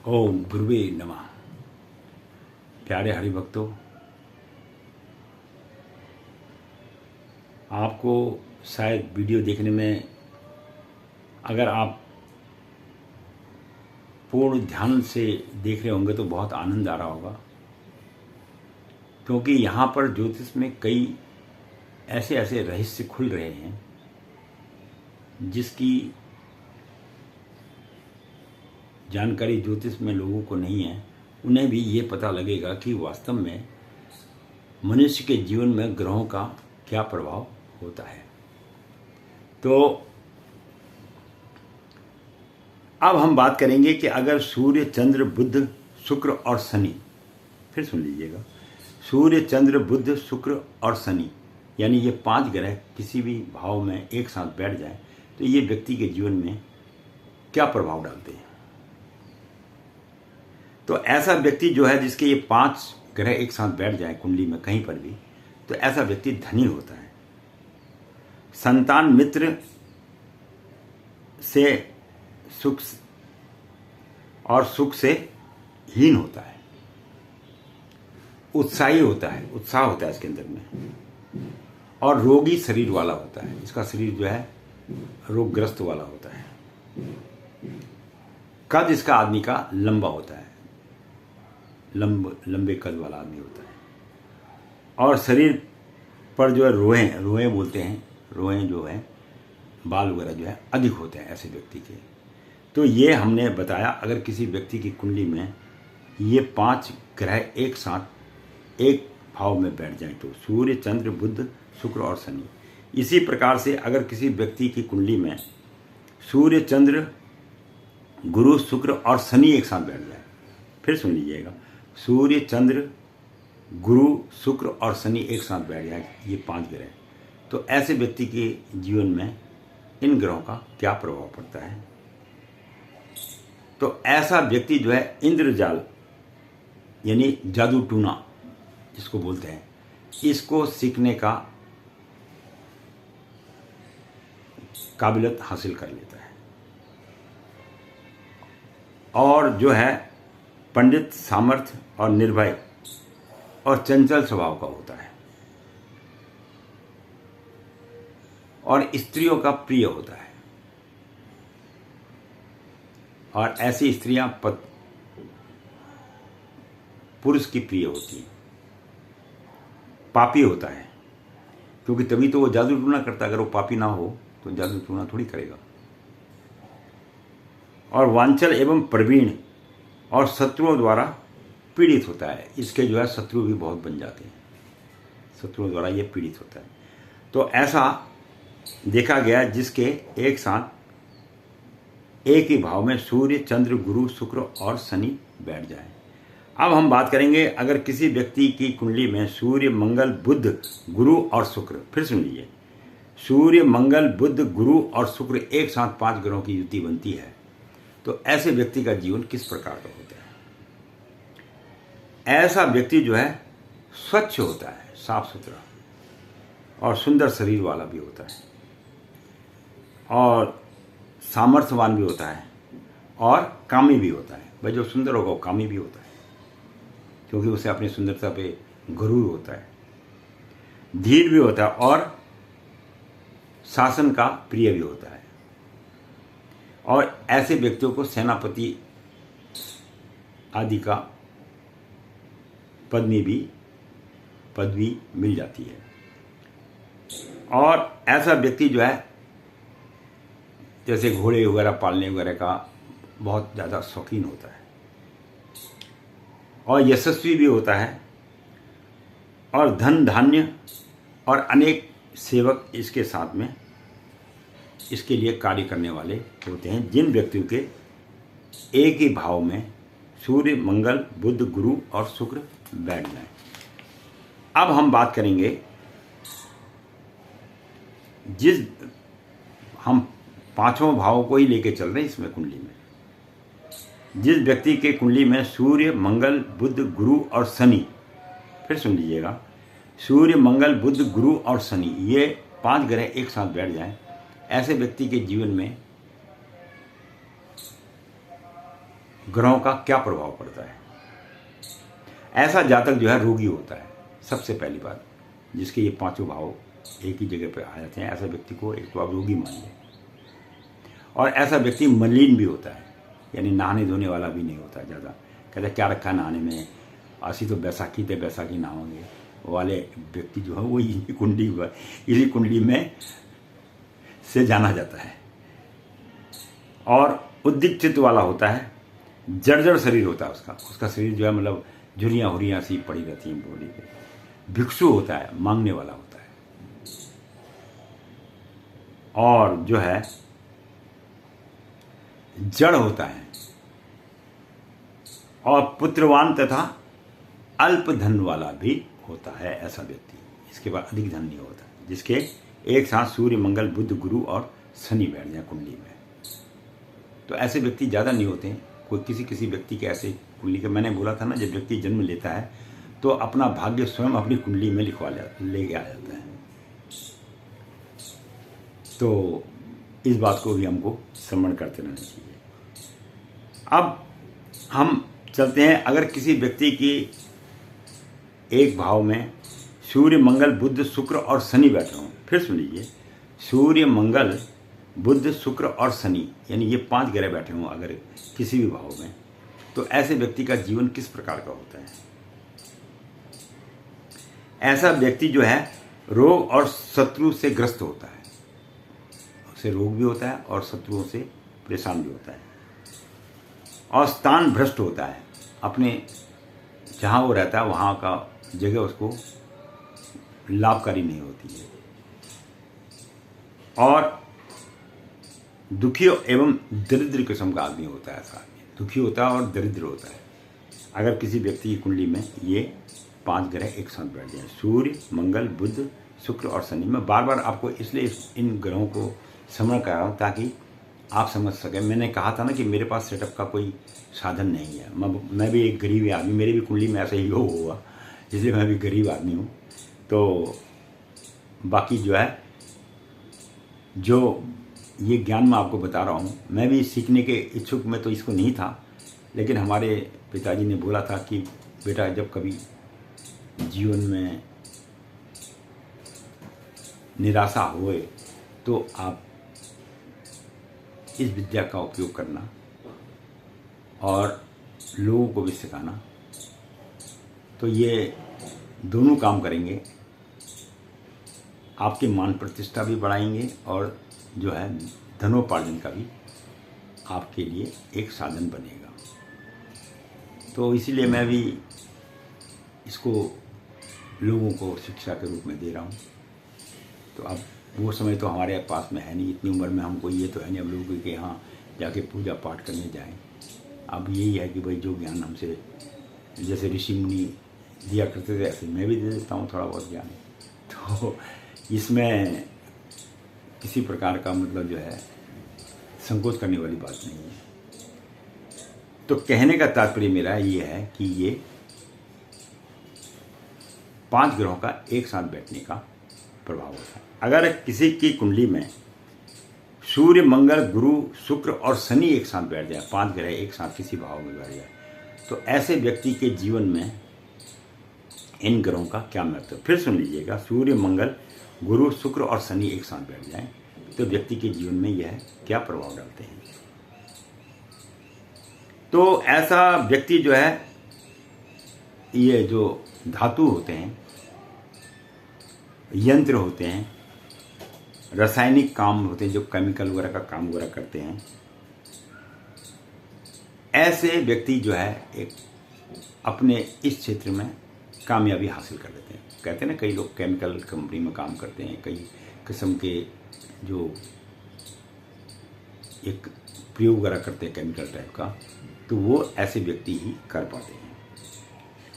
ओम गुरुवे नमः। प्यारे हरिभक्तों, आपको शायद वीडियो देखने में, अगर आप पूर्ण ध्यान से देख रहे होंगे तो बहुत आनंद आ रहा होगा, क्योंकि यहाँ पर ज्योतिष में कई ऐसे ऐसे रहस्य खुल रहे हैं जिसकी जानकारी ज्योतिष में लोगों को नहीं है। उन्हें भी ये पता लगेगा कि वास्तव में मनुष्य के जीवन में ग्रहों का क्या प्रभाव होता है। तो अब हम बात करेंगे कि अगर सूर्य, चंद्र, बुध, शुक्र और शनि, फिर सुन लीजिएगा, सूर्य, चंद्र, बुध, शुक्र और शनि, यानी ये 5 ग्रह किसी भी भाव में एक साथ बैठ जाए तो ये व्यक्ति के जीवन में क्या प्रभाव डालते हैं। तो ऐसा व्यक्ति जो है जिसके ये 5 ग्रह एक साथ बैठ जाए कुंडली में कहीं पर भी, तो ऐसा व्यक्ति धनी होता है, संतान मित्र से सुख और सुख से हीन होता है, उत्साही होता है, उत्साह होता है इसके अंदर में, और रोगी शरीर वाला होता है। इसका शरीर जो है रोगग्रस्त वाला होता है। कद इसका आदमी का लंबा होता है, लंबे कद वाला आदमी होता है, और शरीर पर जो है रोए बोलते हैं, रोए जो है बाल वगैरह जो है अधिक होते हैं ऐसे व्यक्ति के। तो ये हमने बताया, अगर किसी व्यक्ति की कुंडली में ये 5 ग्रह एक साथ एक भाव में बैठ जाएं तो सूर्य, चंद्र, बुध, शुक्र और शनि। इसी प्रकार से अगर किसी व्यक्ति की कुंडली में सूर्य, चंद्र, गुरु, शुक्र और शनि एक साथ बैठ जाए, फिर सुन लीजिएगा, सूर्य, चंद्र, गुरु, शुक्र और शनि एक साथ बैठ जाए, ये 5 ग्रह, तो ऐसे व्यक्ति के जीवन में इन ग्रहों का क्या प्रभाव पड़ता है। तो ऐसा व्यक्ति जो है इंद्रजाल यानी जादू टूना जिसको बोलते हैं, इसको सीखने का काबिलियत हासिल कर लेता है, और जो है पंडित, सामर्थ्य और निर्भय और चंचल स्वभाव का होता है, और स्त्रियों का प्रिय होता है, और ऐसी स्त्रियां पुरुष की प्रिय होती हैं। पापी होता है, क्योंकि तभी तो वो जादू टूना करता, अगर वो पापी ना हो तो जादू टूना थोड़ी करेगा। और वांछल एवं प्रवीण और शत्रुओं द्वारा पीड़ित होता है, इसके जो है शत्रु भी बहुत बन जाते हैं, शत्रुओं द्वारा ये पीड़ित होता है। तो ऐसा देखा गया जिसके एक साथ एक ही भाव में सूर्य, चंद्र, गुरु, शुक्र और शनि बैठ जाए। अब हम बात करेंगे अगर किसी व्यक्ति की कुंडली में सूर्य, मंगल, बुध, गुरु और शुक्र, फिर सुन लीजिए, सूर्य, मंगल, बुध, गुरु और शुक्र एक साथ 5 ग्रहों की युति बनती है, तो ऐसे व्यक्ति का जीवन किस प्रकार का होता है। ऐसा व्यक्ति जो है स्वच्छ होता है, साफ सुथरा और सुंदर शरीर वाला भी होता है, और सामर्थ्यवान भी होता है, और कामी भी होता है। भाई जो सुंदर होगा वो कामी भी होता है, क्योंकि उसे अपनी सुंदरता पे गरूर होता है, धीर भी होता है, और शासन का प्रिय भी होता है। और ऐसे व्यक्तियों को सेनापति आदि का पदवी मिल जाती है। और ऐसा व्यक्ति जो है जैसे घोड़े वगैरह पालने वगैरह का बहुत ज़्यादा शौकीन होता है, और यशस्वी भी होता है, और धन धान्य और अनेक सेवक इसके साथ में इसके लिए कार्य करने वाले होते हैं, जिन व्यक्तियों के एक ही भाव में सूर्य, मंगल, बुध, गुरु और शुक्र बैठ जाए। अब हम बात करेंगे जिस हम 5वां भाव को ही लेके चल रहे हैं इसमें कुंडली में, जिस व्यक्ति के कुंडली में सूर्य, मंगल, बुध, गुरु और शनि, फिर सुन लीजिएगा, सूर्य, मंगल, बुध, गुरु और शनि, ये 5 ग्रह एक साथ बैठ जाएं, ऐसे व्यक्ति के जीवन में ग्रहों का क्या प्रभाव पड़ता है। ऐसा जातक जो है रोगी होता है, सबसे पहली बात, जिसके ये पांचों भाव एक ही जगह पर आ जाते हैं, ऐसा व्यक्ति को एक तो आप रोगी मान लें। और ऐसा व्यक्ति मलिन भी होता है, यानी नहाने धोने वाला भी नहीं होता ज़्यादा। कहते क्या रखा नहाने में, ऐसी तो बैसाखी थे बैसाखी नहाओगे वाले व्यक्ति जो है वो इसी कुंडली में से जाना जाता है। और उद्दिक्त चित्त वाला होता है, जर्जर शरीर होता है उसका शरीर जो है मतलब झुर्रियाँ हुर्रियाँ सी पड़ी रहती हैं बॉडी पे। भिक्षु होता है, मांगने वाला होता है। और जो है जड़ होता है, और पुत्रवान तथा अल्प धन वाला भी होता है ऐसा व्यक्ति। इसके बाद अधिक धन नहीं होता, जिसके एक साथ सूर्य मंगल बुध गुरु और शनि बैठ जाए कुंडली में। तो ऐसे व्यक्ति ज़्यादा नहीं होते हैं। कोई किसी व्यक्ति के ऐसे कुंडली के, मैंने बोला था ना, जब व्यक्ति जन्म लेता है तो अपना भाग्य स्वयं अपनी कुंडली में लेके आ जाता है। तो इस बात को भी हमको स्मरण करते रहना चाहिए। अब हम चलते हैं, अगर किसी व्यक्ति की एक भाव में सूर्य मंगल बुध शुक्र और शनि बैठ रहे हों, फिर सुन लीजिए, सूर्य मंगल बुध शुक्र और शनि यानी ये 5 ग्रह बैठे हों अगर किसी भी भाव में, तो ऐसे व्यक्ति का जीवन किस प्रकार का होता है। ऐसा व्यक्ति जो है रोग और शत्रु से ग्रस्त होता है, उसे रोग भी होता है और शत्रुओं से परेशान भी होता है। और स्थान भ्रष्ट होता है, अपने जहाँ वो रहता है वहाँ का जगह उसको लाभकारी नहीं होती है। और दुखी एवं दरिद्र किस्म का आदमी होता है, ऐसा आदमी दुखी होता है और दरिद्र होता है अगर किसी व्यक्ति की कुंडली में ये 5 ग्रह एक साथ बैठ जाए, सूर्य मंगल बुध शुक्र और शनि। मैं बार बार आपको इसलिए इन ग्रहों को स्मरण कर रहा हूँ ताकि आप समझ सकें। मैंने कहा था ना कि मेरे पास सेटअप का कोई साधन नहीं है, मैं भी एक गरीब आदमी, मेरी भी कुंडली में ऐसा ही हुआ, इसलिए मैं भी गरीब आदमी हूँ। तो बाकी जो है, जो ये ज्ञान मैं आपको बता रहा हूँ, मैं भी सीखने के इच्छुक में तो इसको नहीं था, लेकिन हमारे पिताजी ने बोला था कि बेटा जब कभी जीवन में निराशा होए तो आप इस विद्या का उपयोग करना और लोगों को भी सिखाना, तो ये दोनों काम करेंगे, आपकी मान प्रतिष्ठा भी बढ़ाएंगे और जो है धनोपार्जन का भी आपके लिए एक साधन बनेगा। तो इसीलिए मैं भी इसको लोगों को शिक्षा के रूप में दे रहा हूँ। तो अब वो समय तो हमारे पास में है नहीं, इतनी उम्र में हमको ये तो है नहीं अब लोगों के यहाँ जाके पूजा पाठ करने जाएं। अब यही है कि भाई जो ज्ञान हमसे जैसे ऋषि मुनि दिया करते थे ऐसे मैं भी दे देता हूँ थोड़ा बहुत ज्ञान। तो इसमें किसी प्रकार का मतलब जो है संकोच करने वाली बात नहीं है। तो कहने का तात्पर्य मेरा ये है कि ये 5 ग्रहों का एक साथ बैठने का प्रभाव होता है। अगर किसी की कुंडली में सूर्य मंगल गुरु शुक्र और शनि एक साथ बैठ जाए, 5 ग्रह एक साथ किसी भाव में बैठ जाए, तो ऐसे व्यक्ति के जीवन में इन ग्रहों का क्या महत्व। फिर सुन लीजिएगा, सूर्य मंगल गुरु शुक्र और शनि एक साथ बैठ जाए तो व्यक्ति के जीवन में यह क्या प्रभाव डालते हैं। तो ऐसा व्यक्ति जो है, ये जो धातु होते हैं, यंत्र होते हैं, रासायनिक काम होते हैं, जो केमिकल वगैरह का काम वगैरह करते हैं, ऐसे व्यक्ति जो है एक अपने इस क्षेत्र में कामयाबी हासिल कर लेते हैं। कहते हैं ना, कई लोग केमिकल कंपनी में काम करते हैं, कई किस्म के जो एक प्रयोग वगैरह करते हैं केमिकल टाइप का, तो वो ऐसे व्यक्ति ही कर पाते हैं।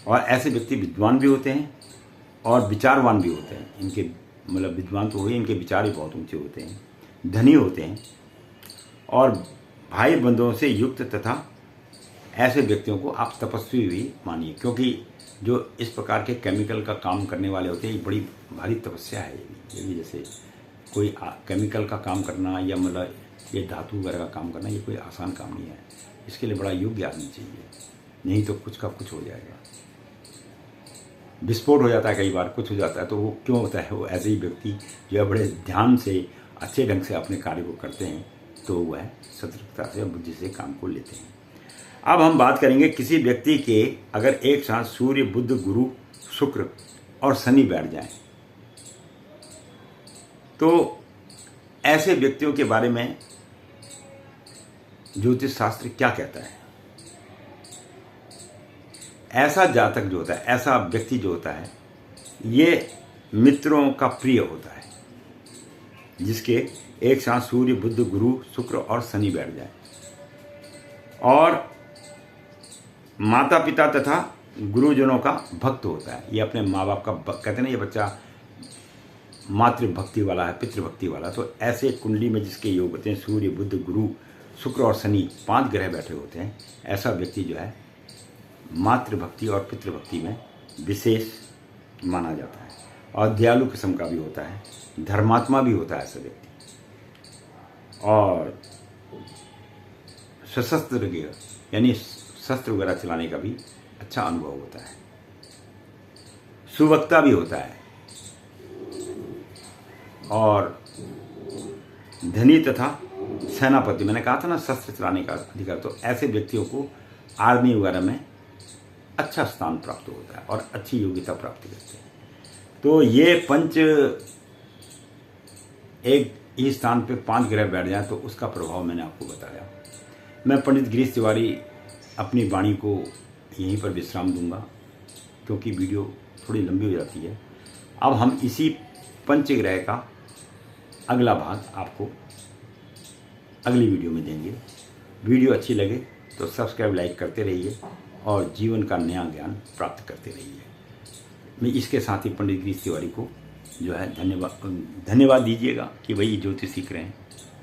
और ऐसे व्यक्ति विद्वान भी होते हैं और विचारवान भी होते हैं। इनके मतलब विद्वान तो हुए, इनके विचार भी बहुत ऊंचे होते हैं, धनी होते हैं और भाई बंधुओं से युक्त तथा ऐसे व्यक्तियों को आप तपस्वी भी मानिए, क्योंकि जो इस प्रकार के केमिकल का काम करने वाले होते हैं, ये बड़ी भारी तपस्या है। ये भी जैसे कोई केमिकल का काम करना या मतलब ये धातु वगैरह का काम करना ये कोई आसान काम नहीं है, इसके लिए बड़ा योग्य आदमी चाहिए, नहीं तो कुछ का कुछ हो जाएगा। विस्फोट हो जाता है, कई बार कुछ हो जाता है, तो वो क्यों होता है? वो ऐसे ही व्यक्ति जो है बड़े ध्यान से अच्छे ढंग से अपने कार्य को करते हैं, तो वह सतर्कता से बुद्धि से काम को लेते हैं। अब हम बात करेंगे किसी व्यक्ति के अगर एक साथ सूर्य, बुध, गुरु, शुक्र और शनि बैठ जाएं, तो ऐसे व्यक्तियों के बारे में ज्योतिष शास्त्र क्या कहता है? ऐसा जातक जो होता है, ऐसा व्यक्ति जो होता है, ये मित्रों का प्रिय होता है, जिसके एक साथ सूर्य, बुध, गुरु, शुक्र और शनि बैठ जाए, और माता पिता तथा गुरुजनों का भक्त होता है। ये अपने माँ बाप का कहते हैं ना, ये बच्चा मातृभक्ति वाला है, पितृभक्ति वाला। तो ऐसे कुंडली में जिसके योग होते हैं सूर्य, बुध, गुरु, शुक्र और शनि, 5 ग्रह बैठे होते हैं, ऐसा व्यक्ति जो है मातृभक्ति और पितृभक्ति में विशेष माना जाता है, और दयालु किस्म का भी होता है, धर्मात्मा भी होता है ऐसा व्यक्ति, और सशस्त्र यानी शस्त्र वगैरह चलाने का भी अच्छा अनुभव होता है, सुवक्ता भी होता है, और धनी तथा सेनापति, मैंने कहा था ना शस्त्र चलाने का अधिकार, तो ऐसे व्यक्तियों को आर्मी वगैरह में अच्छा स्थान प्राप्त होता है और अच्छी योग्यता प्राप्त करते हैं। तो ये पंच एक ही स्थान पे 5 ग्रह बैठ जाए तो उसका प्रभाव मैंने आपको बताया। मैं पंडित गिरीश तिवारी अपनी वाणी को यहीं पर विश्राम दूंगा, क्योंकि वीडियो थोड़ी लंबी हो जाती है। अब हम इसी पंचग्रह का अगला भाग आपको अगली वीडियो में देंगे। वीडियो अच्छी लगे तो सब्सक्राइब, लाइक करते रहिए और जीवन का नया ज्ञान प्राप्त करते रहिए। मैं इसके साथ ही पंडित गिरीश तिवारी को जो है धन्यवाद दीजिएगा कि भाई ज्योतिष सीख रहे हैं।